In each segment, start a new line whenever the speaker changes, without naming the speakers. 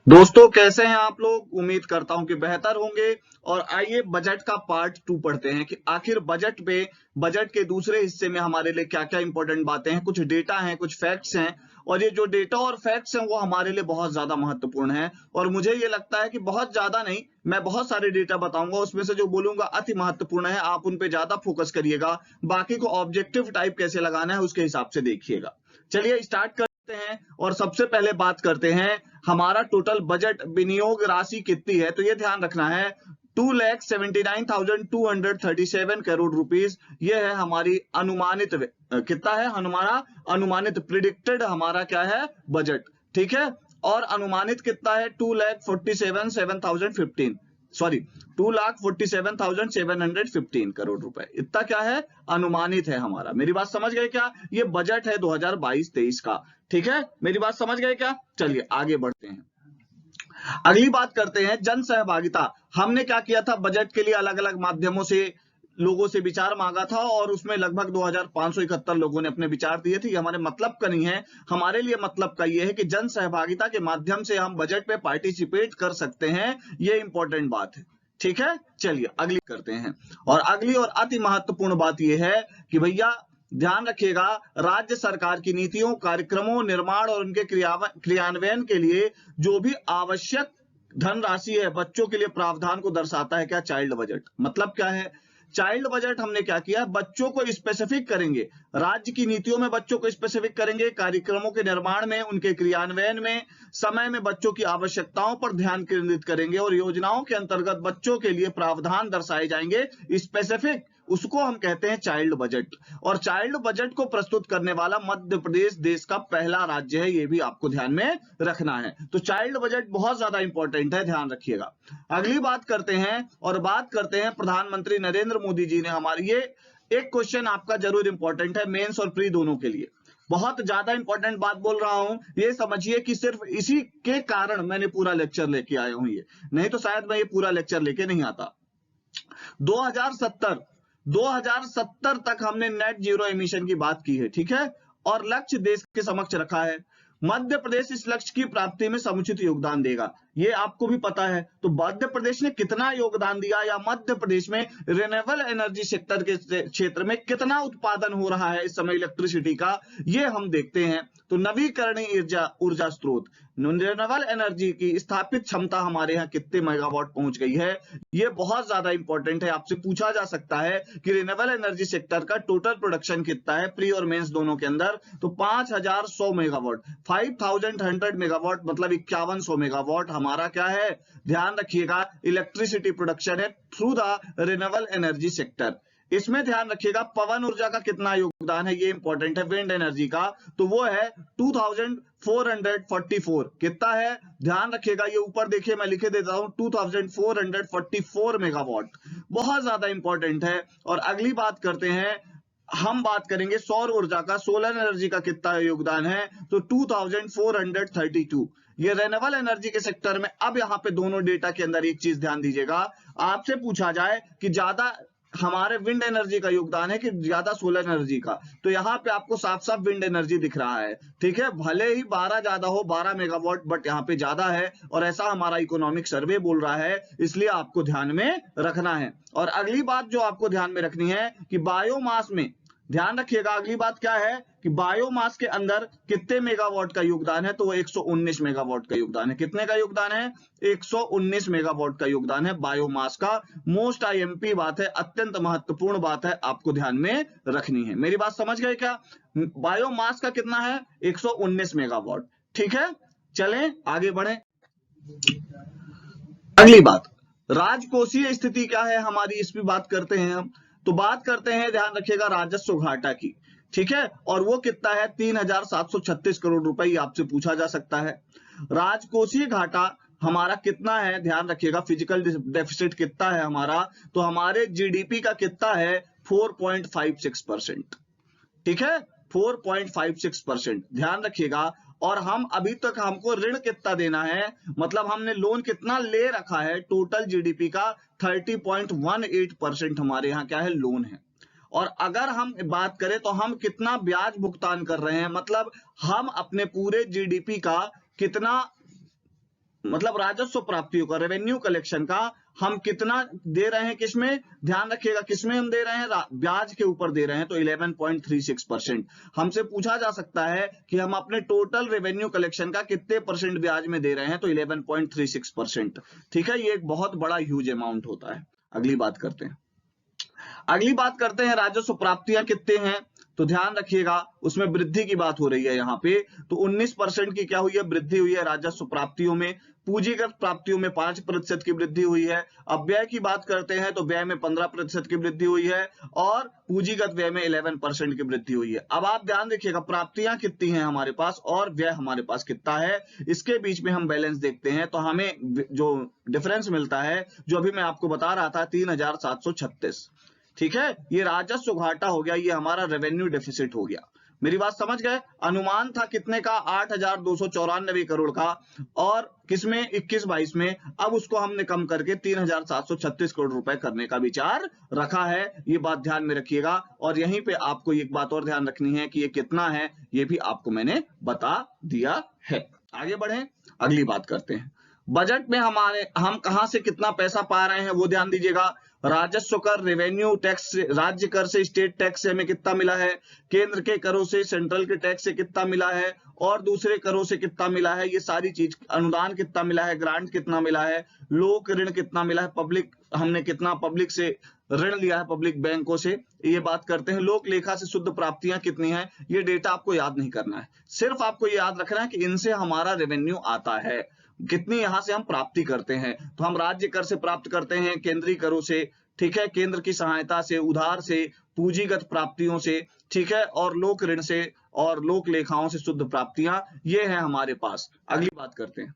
दोस्तों कैसे हैं आप लोग। उम्मीद करता हूं कि बेहतर होंगे। और आइए बजट का पार्ट 2 पढ़ते हैं कि आखिर बजट के दूसरे हिस्से में हमारे लिए क्या क्या इंपॉर्टेंट बातें हैं। कुछ डेटा हैं, कुछ फैक्ट्स हैं, और ये जो डेटा और फैक्ट्स हैं वो हमारे लिए बहुत ज्यादा महत्वपूर्ण है। और मुझे ये लगता है कि बहुत ज्यादा नहीं, मैं बहुत सारे डेटा बताऊंगा, उसमें से जो बोलूंगा अति महत्वपूर्ण है, आप उन पे ज्यादा फोकस करिएगा। बाकी को ऑब्जेक्टिव टाइप कैसे लगाना है उसके हिसाब से देखिएगा। चलिए स्टार्ट करते हैं और सबसे पहले बात करते हैं हमारा टोटल बजट विनियोग राशि कितनी है। तो ये ध्यान रखना है 2,79,237 करोड़ रुपीस। ये है हमारी अनुमानित कितना है हमारा अनुमानित प्रिडिक्टेड हमारा क्या है बजट। ठीक है। और अनुमानित कितना है 2,47,715 सॉरी 2,47,715 करोड़ रुपए। इतना क्या है अनुमानित है हमारा। मेरी बात समझ गए क्या। ये बजट है 2022-23 का। ठीक है, मेरी बात समझ गए क्या। चलिए आगे बढ़ते हैं। अगली बात करते हैं जन सहभागिता। हमने क्या किया था, बजट के लिए अलग अलग माध्यमों से लोगों से विचार मांगा था और उसमें लगभग 2571 लोगों ने अपने विचार दिए थे। ये हमारे मतलब का नहीं है, हमारे लिए मतलब का ये है कि जन सहभागिता के माध्यम से हम बजट पे पार्टिसिपेट कर सकते हैं। ये इंपॉर्टेंट बात है। ठीक है, चलिए अगली करते हैं। और अगली और अति महत्वपूर्ण बात यह है कि भैया ध्यान रखिएगा, राज्य सरकार की नीतियों, कार्यक्रमों, निर्माण और उनके क्रियान्वयन के लिए जो भी आवश्यक धनराशि है बच्चों के लिए प्रावधान को दर्शाता है। क्या चाइल्ड बजट मतलब क्या है। चाइल्ड बजट हमने क्या किया, बच्चों को स्पेसिफिक करेंगे, राज्य की नीतियों में बच्चों को स्पेसिफिक करेंगे, कार्यक्रमों के निर्माण में, उनके क्रियान्वयन में, समय में बच्चों की आवश्यकताओं पर ध्यान केंद्रित करेंगे और योजनाओं के अंतर्गत बच्चों के लिए प्रावधान दर्शाए जाएंगे स्पेसिफिक। उसको हम कहते हैं चाइल्ड बजट। और चाइल्ड बजट को प्रस्तुत करने वाला मध्य प्रदेश देश का पहला राज्य है, ये भी आपको ध्यान में रखना है। तो चाइल्ड बजट बहुत ज्यादा इंपॉर्टेंट है, ध्यान रखिएगा। अगली बात करते हैं और बात करते हैं प्रधानमंत्री नरेंद्र मोदी जी ने हमारी ये एक क्वेश्चन आपका जरूर इंपॉर्टेंट है, मेंस और प्री दोनों के लिए बहुत ज्यादा इंपॉर्टेंट बात बोल रहा हूं। ये समझिए कि सिर्फ इसी के कारण मैंने पूरा लेक्चर लेके आया हूं, ये नहीं तो शायद मैं ये पूरा लेक्चर लेके नहीं आता। 2070 2070 तक हमने नेट जीरो एमिशन की बात की है। ठीक है, और लक्ष्य देश के समक्ष रखा है। मध्य प्रदेश इस लक्ष्य की प्राप्ति में समुचित योगदान देगा, ये आपको भी पता है। तो मध्य प्रदेश ने कितना योगदान दिया, या मध्य प्रदेश में रिन्यूएबल एनर्जी सेक्टर के क्षेत्र में कितना उत्पादन हो रहा है इस समय इलेक्ट्रिसिटी का, ये हम देखते हैं। तो नवीकरणीय ऊर्जा स्रोत, रिन्यूएबल एनर्जी की स्थापित क्षमता हमारे यहाँ कितने मेगावाट पहुंच गई है, ये बहुत ज्यादा इंपॉर्टेंट है। आपसे पूछा जा सकता है कि रिन्यूएबल एनर्जी सेक्टर का टोटल प्रोडक्शन कितना है प्री और मेंस दोनों के अंदर। तो 5100 मेगावाट, 5100 मेगावाट मतलब 5100 मेगावाट हमारा क्या है, ध्यान रखिएगा, इलेक्ट्रिसिटी प्रोडक्शन है through the renewable energy sector. इसमें ध्यान रखिएगा पवन ऊर्जा का कितना योगदान है, ये इंपॉर्टेंट है। विंड एनर्जी का तो वो है 2444, कितना है ध्यान रखिएगा, ये ऊपर देखिए मैं लिखे देता हूं 2444 मेगावाट, बहुत ज्यादा इंपॉर्टेंट है। और अगली बात करते हैं, हम बात करेंगे सौर ऊर्जा का, सोलर एनर्जी का कितना योगदान है, तो 2432। ये रेन्यूएबल एनर्जी के सेक्टर में। अब यहाँ पे दोनों डेटा के अंदर एक चीज ध्यान दीजिएगा, आपसे पूछा जाए कि ज्यादा हमारे विंड एनर्जी का योगदान है कि ज्यादा सोलर एनर्जी का, तो यहाँ पे आपको साफ साफ विंड एनर्जी दिख रहा है। ठीक है, भले ही 12 ज्यादा हो, 12 मेगावाट, बट यहाँ पे ज्यादा है और ऐसा हमारा इकोनॉमिक सर्वे बोल रहा है, इसलिए आपको ध्यान में रखना है। और अगली बात जो आपको ध्यान में रखनी है कि बायोमास में, ध्यान रखिएगा अगली बात क्या है कि बायोमास के अंदर कितने मेगावाट का योगदान है, तो वो 119 मेगावाट का योगदान है। कितने का योगदान है, 119 मेगावाट का योगदान है बायोमास का। मोस्ट आईएमपी बात है, अत्यंत महत्वपूर्ण बात है, आपको ध्यान में रखनी है। मेरी बात समझ गए क्या। बायोमास का कितना है, 119 मेगावाट। ठीक है, चलें आगे बढ़े। अगली बात, राजकोषीय स्थिति क्या है हमारी, इस पर बात करते हैं हम। तो बात करते हैं, ध्यान रखिएगा, राजस्व घाटा की। ठीक है, और वो कितना है 3736 करोड़ रुपए, आपसे पूछा जा सकता है। राजकोषीय घाटा हमारा कितना है, ध्यान रखिएगा, फिजिकल डेफिसिट कितना है हमारा, तो हमारे जीडीपी का कितना है 4.56%। ठीक है, 4.56%, ध्यान रखिएगा। और हम अभी तक हमको ऋण कितना देना है, मतलब हमने लोन कितना ले रखा है, टोटल जीडीपी का 30.18% हमारे यहाँ क्या है लोन है। और अगर हम बात करें तो हम कितना ब्याज भुगतान कर रहे हैं, मतलब हम अपने पूरे जीडीपी का कितना मतलब राजस्व प्राप्तियों का, रेवेन्यू कलेक्शन का हम कितना दे रहे हैं, किसमें, ध्यान रखिएगा, किसमें हम दे रहे हैं, ब्याज के ऊपर दे रहे हैं, तो 11.36%। हमसे पूछा जा सकता है कि हम अपने टोटल रेवेन्यू कलेक्शन का कितने परसेंट ब्याज में दे रहे हैं, तो 11.36%। ठीक है, ये एक बहुत बड़ा ह्यूज अमाउंट होता है। अगली बात करते हैं, अगली बात करते हैं राजस्व प्राप्तियां कितने हैं, तो ध्यान रखिएगा उसमें वृद्धि की बात हो रही है यहाँ पे। तो 19% की क्या हुई है, वृद्धि हुई है राजस्व प्राप्तियों में। पूंजीगत प्राप्तियों में 5% की वृद्धि हुई है। अब व्यय की बात करते हैं तो व्यय में 15% की वृद्धि हुई है और पूंजीगत व्यय में 11% की वृद्धि हुई है। अब आप ध्यान रखिएगा प्राप्तियां कितनी हैं हमारे पास और व्यय हमारे पास कितना है, इसके बीच में हम बैलेंस देखते हैं तो हमें जो डिफरेंस मिलता है, जो अभी मैं आपको बता रहा था, 3736। ठीक है, ये राजस्व घाटा हो गया, ये हमारा रेवेन्यू डेफिसिट हो गया। मेरी बात समझ गए। अनुमान था कितने का, 8,294 करोड़ का, और किसमें, 21-22 में। अब उसको हमने कम करके 3,736 करोड़ रुपए करने का विचार रखा है, ये बात ध्यान में रखिएगा। और यहीं पे आपको एक बात और ध्यान रखनी है कि ये कितना है, ये भी आपको मैंने बता दिया है। आगे बढ़े, अगली बात करते हैं। बजट में हम कहां से कितना पैसा पा रहे हैं वो ध्यान दीजिएगा। राजस्व कर, रेवेन्यू टैक्स, राज्य कर से, स्टेट टैक्स से हमें कितना मिला है, केंद्र के करों से, सेंट्रल के टैक्स से कितना मिला है, और दूसरे करों से कितना मिला है, ये सारी चीज, अनुदान कितना मिला है, ग्रांट कितना मिला है, लोक ऋण कितना मिला है, पब्लिक, हमने कितना पब्लिक से ऋण लिया है, पब्लिक बैंकों से, ये बात करते हैं। लोक लेखा से शुद्ध प्राप्तियां कितनी है, ये डेटा आपको याद नहीं करना है, सिर्फ आपको ये याद रखना है कि इनसे हमारा रेवेन्यू आता है, कितनी यहां से हम प्राप्ति करते हैं। तो हम राज्य कर से प्राप्त करते हैं, केंद्रीय करों से, ठीक है, केंद्र की सहायता से, उधार से, पूंजीगत प्राप्तियों से, ठीक है, और लोक ऋण से और लोक लेखाओं से शुद्ध प्राप्तियां, ये है हमारे पास। अगली बात करते हैं,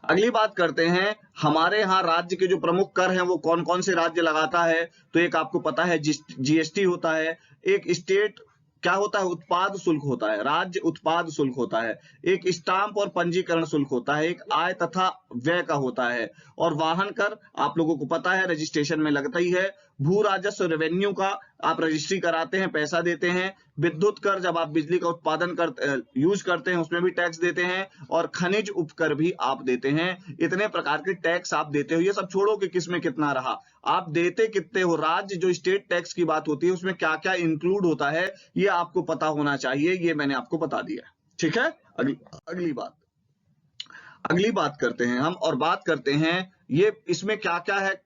अगली बात करते हैं हमारे यहाँ राज्य के जो प्रमुख कर हैं वो कौन कौन से राज्य लगाता है। तो एक आपको पता है जीएसटी होता है, एक स्टेट क्या होता है, उत्पाद शुल्क होता है, राज्य उत्पाद शुल्क होता है, एक स्टाम्प और पंजीकरण शुल्क होता है, एक आय तथा व्यय का होता है, और वाहन कर आप लोगों को पता है रजिस्ट्रेशन में लगता ही है। भू राजस्व रेवेन्यू का आप रजिस्ट्री कराते हैं, पैसा देते हैं। विद्युत कर, जब आप बिजली का उत्पादन यूज करते हैं उसमें भी टैक्स देते हैं, और खनिज उपकर भी आप देते हैं। इतने प्रकार के टैक्स आप देते हो। ये सब छोड़ो कि किसमें कितना रहा, आप देते कितने हो। राज्य जो स्टेट टैक्स की बात होती है उसमें क्या क्या इंक्लूड होता है, ये आपको पता होना चाहिए, ये मैंने आपको बता दिया। ठीक है, अगली बात करते हैं हम, और बात करते हैं ये इसमें क्या क्या है।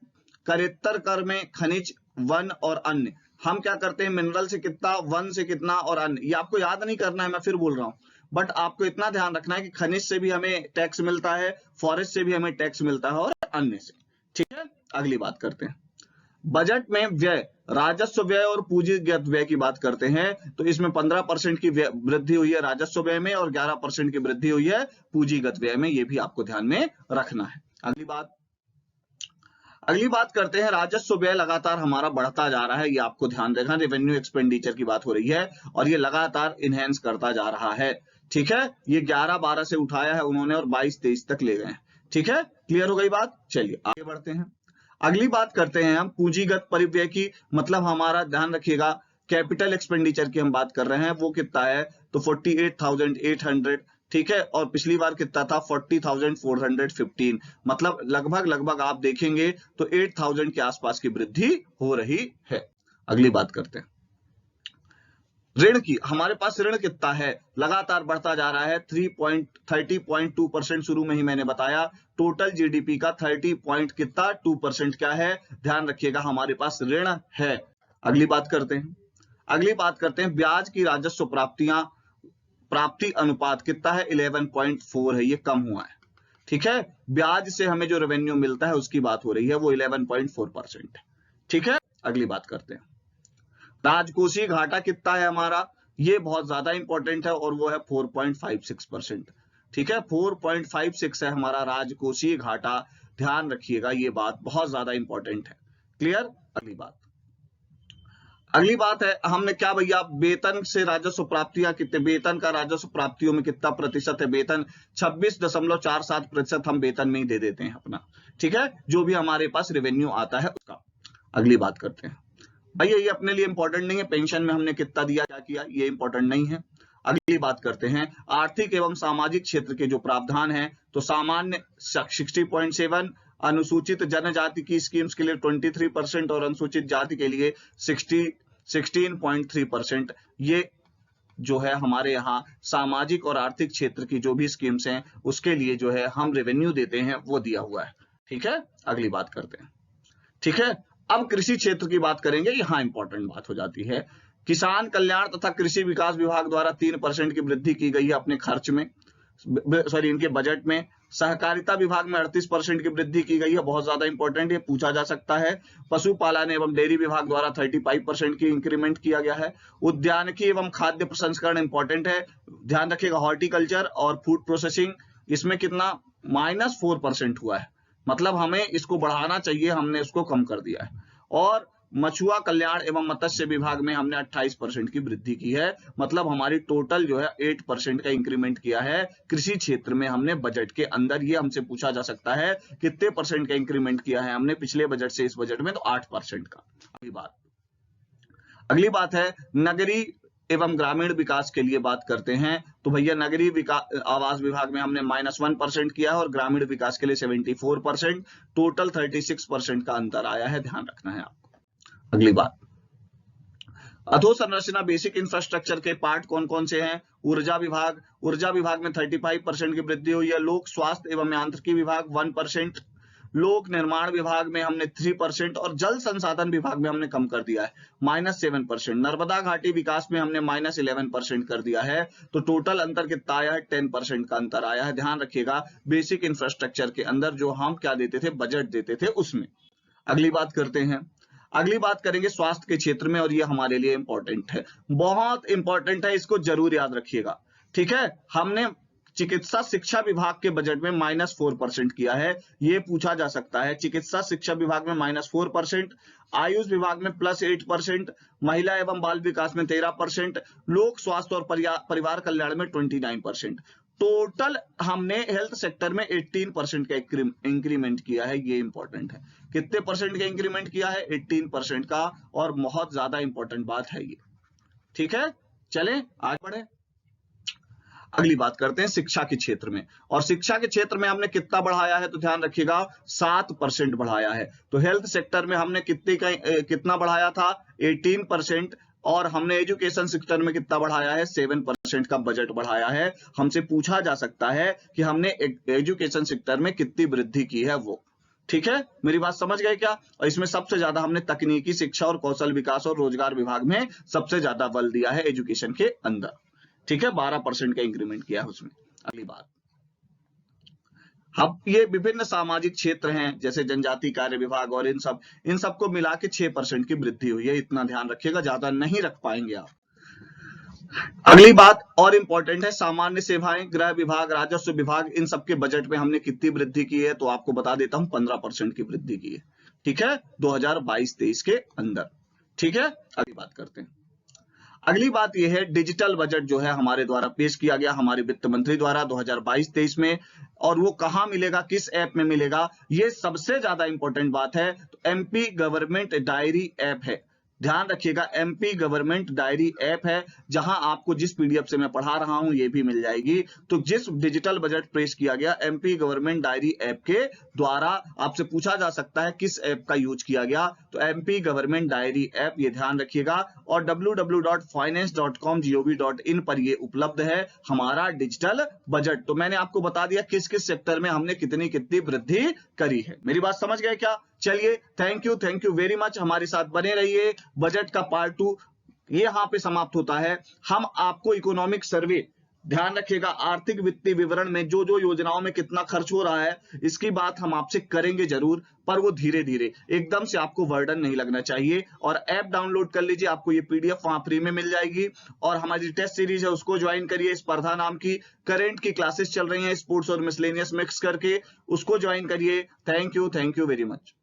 करेत्तर कर में खनिज, वन और अन्य, हम क्या करते हैं, मिनरल से कितना, वन से कितना और अन्य, ये आपको याद नहीं करना है, मैं फिर बोल रहा हूं, बट आपको इतना ध्यान रखना है कि खनिज से भी हमें टैक्स मिलता है, फॉरेस्ट से भी हमें टैक्स मिलता है, और अन्य से। ठीक है, अगली बात करते हैं। बजट में व्यय, राजस्व व्यय और पूंजीगत व्यय की बात करते हैं, तो इसमें 15% की वृद्धि हुई है राजस्व व्यय में, और 11% की वृद्धि हुई है पूंजीगत व्यय में, ये भी आपको ध्यान में रखना है। अगली बात करते हैं, राजस्व व्यय लगातार हमारा बढ़ता जा रहा है, ये आपको ध्यान रखना। रेवेन्यू एक्सपेंडिचर की बात हो रही है और ये लगातार इनहेंस करता जा रहा है। ठीक है, ये 11-12 से उठाया है उन्होंने और 22-23 तक ले गए। ठीक है, क्लियर हो गई बात। चलिए आगे बढ़ते हैं, अगली बात करते हैं हम पूंजीगत परिव्यय की, मतलब हमारा ध्यान रखिएगा कैपिटल एक्सपेंडिचर की हम बात कर रहे हैं, वो कितना है, तो 48,800। ठीक है, और पिछली बार कितना था, 40,415, मतलब लगभग आप देखेंगे तो 8,000 के आसपास की वृद्धि हो रही है। अगली बात करते हैं ऋण की, हमारे पास ऋण कितना है, लगातार बढ़ता जा रहा है, 30.2% शुरू में ही मैंने बताया। टोटल जीडीपी का 30.2% क्या है, ध्यान रखिएगा हमारे पास ऋण है। अगली बात करते हैं ब्याज की राजस्व प्राप्ति अनुपात कितना है, 11.4 है, ये कम हुआ है। ठीक है, ब्याज से हमें जो रेवेन्यू मिलता है उसकी बात हो रही है, वो 11.4%। ठीक है, अगली बात करते हैं राजकोषीय घाटा कितना है हमारा, ये बहुत ज्यादा इंपॉर्टेंट है, और वो है 4.56%। ठीक है, 4.56 है हमारा राजकोषीय घाटा, ध्यान रखिएगा, ये बात बहुत ज्यादा इंपॉर्टेंट है। क्लियर। अगली बात है, हमने क्या भैया, वेतन से राजस्व प्राप्तियां कितने, वेतन का राजस्व प्राप्तियों में कितना प्रतिशत है, वेतन 26.47% हम वेतन में ही दे देते हैं अपना। ठीक है, जो भी हमारे पास रेवेन्यू आता है उसका। अगली बात करते हैं भैया, ये अपने लिए इंपॉर्टेंट नहीं है, पेंशन में हमने कितना दिया, क्या किया, ये इंपॉर्टेंट नहीं है। अगली बात करते हैं आर्थिक एवं सामाजिक क्षेत्र के जो प्रावधान हैं, तो सामान्य 60.7, अनुसूचित जनजाति की स्कीम्स के लिए 23% और अनुसूचित जाति के लिए 16.3%। ये जो है हमारे यहाँ सामाजिक और आर्थिक क्षेत्र की जो भी स्कीम्स हैं उसके लिए जो है हम रेवेन्यू देते हैं वो दिया हुआ है। ठीक है, अगली बात करते हैं। ठीक है, अब कृषि क्षेत्र की बात करेंगे, यहाँ इंपॉर्टेंट बात हो जाती है। किसान कल्याण तथा कृषि विकास विभाग द्वारा 3% की वृद्धि की गई है अपने खर्च में, सॉरी इनके बजट में। सहकारिता विभाग में 38% की वृद्धि की गई है, बहुत ज्यादा इंपॉर्टेंट, ये पूछा जा सकता है। पशुपालन एवं डेयरी विभाग द्वारा 35% की इंक्रीमेंट किया गया है। उद्यानिकी एवं खाद्य प्रसंस्करण इंपॉर्टेंट है, ध्यान रखिएगा। हॉर्टिकल्चर और फूड प्रोसेसिंग, इसमें कितना -4% हुआ है, मतलब हमें इसको बढ़ाना चाहिए, हमने इसको कम कर दिया है। और मछुआ कल्याण एवं मत्स्य विभाग में हमने 28% की वृद्धि की है, मतलब हमारी टोटल जो है 8% का इंक्रीमेंट किया है कृषि क्षेत्र में हमने बजट के अंदर। ये हमसे पूछा जा सकता है कितने % का इंक्रीमेंट किया है हमने पिछले बजट से इस बजट में, तो 8% का। अगली बात है नगरीय एवं ग्रामीण विकास के लिए बात करते हैं, तो भैया नगरीय विकास आवास विभाग में हमने -1% किया है और ग्रामीण विकास के लिए 74%, टोटल 36% का अंतर आया है, ध्यान रखना है आपको। अगली बात, अधोसंरचना बेसिक इंफ्रास्ट्रक्चर के पार्ट कौन कौन से हैं? ऊर्जा विभाग में 35% की वृद्धि हुई है। लोक स्वास्थ्य एवं यांत्रिकी विभाग 1%, लोक निर्माण विभाग में हमने 3% और जल संसाधन विभाग में हमने कम कर दिया है -7%। नर्मदा घाटी विकास में हमने -11% कर दिया है, तो टोटल अंतर कितना आया है? 10% का अंतर आया है, ध्यान रखिएगा। बेसिक इंफ्रास्ट्रक्चर के अंदर जो हम क्या देते थे, बजट देते थे उसमें। अगली बात करते हैं, अगली बात करेंगे स्वास्थ्य के क्षेत्र में, और ये हमारे लिए इंपॉर्टेंट है, बहुत इंपॉर्टेंट है, इसको जरूर याद रखिएगा। ठीक है, हमने चिकित्सा शिक्षा विभाग के बजट में -4% किया है, ये पूछा जा सकता है। चिकित्सा शिक्षा विभाग में -4%, आयुष विभाग में +8%, महिला एवं बाल विकास में 13%, लोक स्वास्थ्य और परिवार कल्याण में 29%। टोटल हमने हेल्थ सेक्टर में 18% का इंक्रीमेंट किया है, ये इंपॉर्टेंट है। कितने % का इंक्रीमेंट किया है? 18% का, और बहुत ज्यादा इंपॉर्टेंट बात है ये। ठीक है, चलें आगे बढ़े। अगली बात करते हैं शिक्षा के क्षेत्र में, और शिक्षा के क्षेत्र में हमने कितना बढ़ाया है, तो ध्यान रखिएगा 7% बढ़ाया है। तो हेल्थ सेक्टर में हमने कितना बढ़ाया था? 18%, और हमने एजुकेशन सेक्टर में कितना बढ़ाया है? 7% का बजट बढ़ाया है। हमसे पूछा जा सकता है कि हमने एजुकेशन सेक्टर में कितनी वृद्धि की है वो। ठीक है, मेरी बात समझ गए क्या? और इसमें सबसे ज्यादा हमने तकनीकी शिक्षा और कौशल विकास और रोजगार विभाग में सबसे ज्यादा बल दिया है एजुकेशन के अंदर। ठीक है, 12% का इंक्रीमेंट किया है उसमें। अगली बात, अब ये विभिन्न सामाजिक क्षेत्र हैं जैसे जनजाति कार्य विभाग और इन सब को मिला के 6% की वृद्धि हुई है, इतना ध्यान रखिएगा, ज्यादा नहीं रख पाएंगे आप। अगली बात और इंपॉर्टेंट है, सामान्य सेवाएं, गृह विभाग, राजस्व विभाग, इन सबके बजट में हमने कितनी वृद्धि की है, तो आपको बता देता हूं 15% की वृद्धि की है। ठीक है, 2022-23 के अंदर। ठीक है, अगली बात करते हैं। अगली बात यह है, डिजिटल बजट जो है हमारे द्वारा पेश किया गया, हमारे वित्त मंत्री द्वारा 2022-23 में, और वो कहां मिलेगा, किस ऐप में मिलेगा, ये सबसे ज्यादा इंपॉर्टेंट बात है। तो एमपी गवर्नमेंट डायरी ऐप है, ध्यान रखिएगा, एमपी गवर्नमेंट डायरी ऐप है, जहां आपको जिस पीडीएफ से मैं पढ़ा रहा हूं ये भी मिल जाएगी। तो जिस डिजिटल बजट पेश किया गया एमपी गवर्नमेंट डायरी ऐप के द्वारा, आपसे पूछा जा सकता है किस ऐप का यूज किया गया, तो एमपी गवर्नमेंट डायरी ऐप, ये ध्यान रखिएगा। और www.finance.com.gov.in पर ये उपलब्ध है हमारा डिजिटल बजट। तो मैंने आपको बता दिया किस किस सेक्टर में हमने कितनी कितनी वृद्धि करी है। मेरी बात समझ गए क्या? चलिए, थैंक यू वेरी मच, हमारे साथ बने रहिए। बजट का पार्ट 2 ये यहां पे समाप्त होता है। हम आपको इकोनॉमिक सर्वे, ध्यान रखिएगा, आर्थिक वित्तीय विवरण में जो जो योजनाओं में कितना खर्च हो रहा है इसकी बात हम आपसे करेंगे जरूर, पर वो धीरे धीरे, एकदम से आपको बर्डन नहीं लगना चाहिए। और ऐप डाउनलोड कर लीजिए, आपको ये पीडीएफ वहां फ्री में मिल जाएगी। और हमारी टेस्ट सीरीज है उसको ज्वाइन करिए, स्पर्धा नाम की करंट की क्लासेस चल रही हैं, स्पोर्ट्स और मिसलेनियस मिक्स करके, उसको ज्वाइन करिए। Thank you very much.